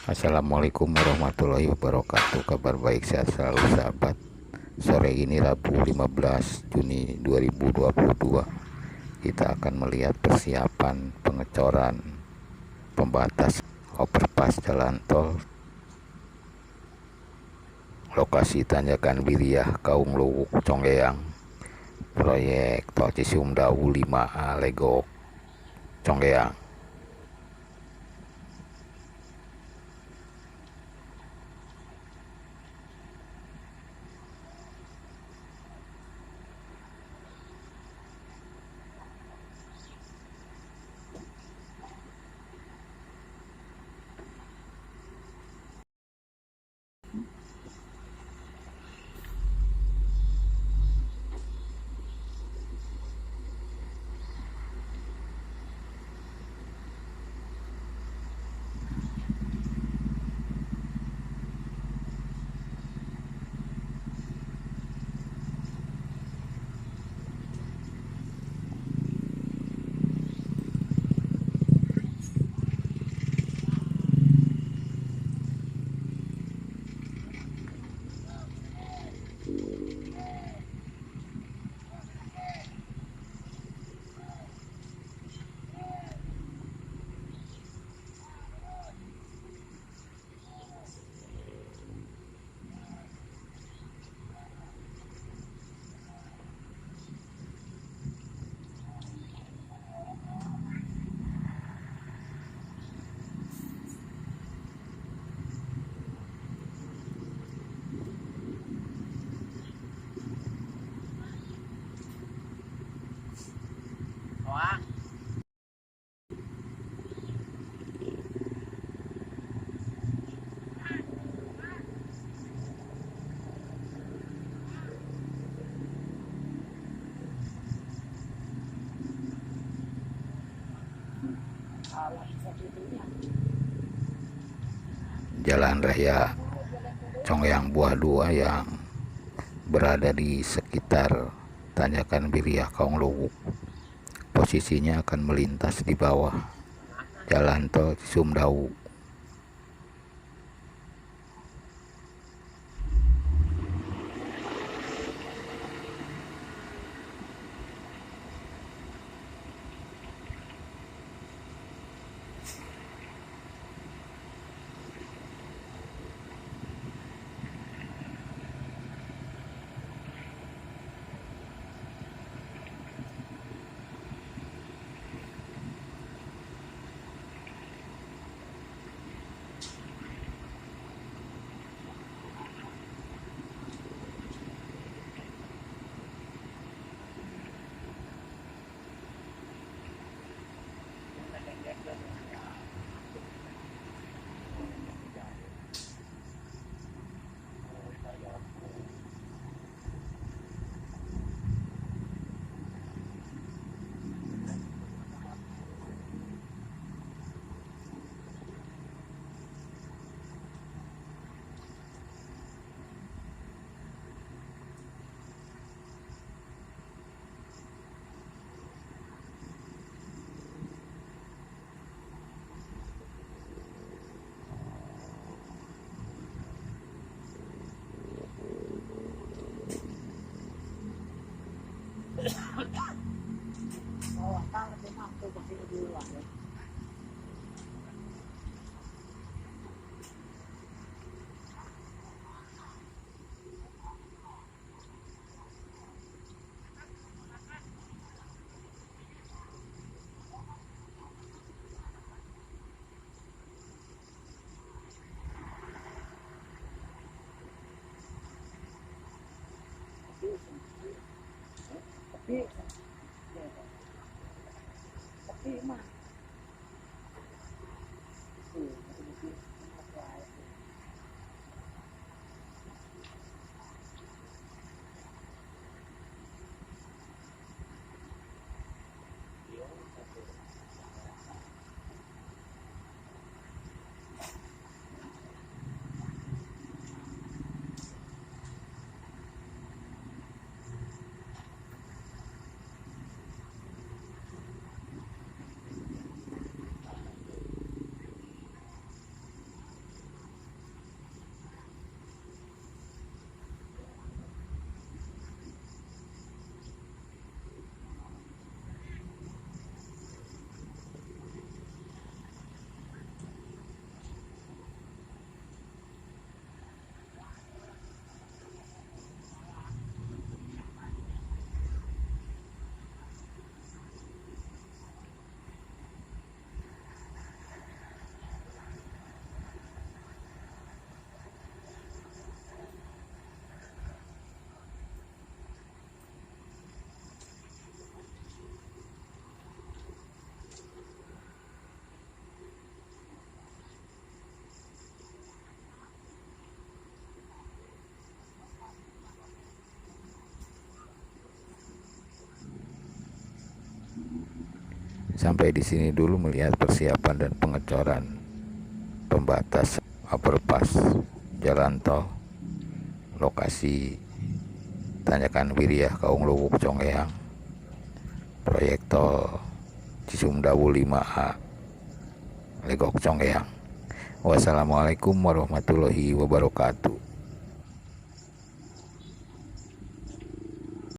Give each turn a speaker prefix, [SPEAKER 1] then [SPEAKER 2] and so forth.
[SPEAKER 1] Assalamualaikum warahmatullahi wabarakatuh. Kabar baik, sehat selalu sahabat. Sore ini Rabu 15 Juni 2022, kita akan melihat persiapan pengecoran pembatas overpass jalan tol lokasi Tanjakan Wiriah Kaung Luwuk Conggeang, proyek tol Cisumdawu 5A Legok Conggeang. Jalan Raya Conggeang Buah 2 yang berada di sekitar Tanjakan Wiriah Kaung Luwuk, posisinya akan melintas di bawah jalan tol Cisumdawu. Sampai di sini dulu melihat persiapan dan pengecoran pembatas overpass jalan tol lokasi Tanjakan Wiriah Kaung Luwuk Congeyang, proyek tol Cisumdawu 5A Legok Congeyang. Wassalamualaikum warahmatullahi wabarakatuh.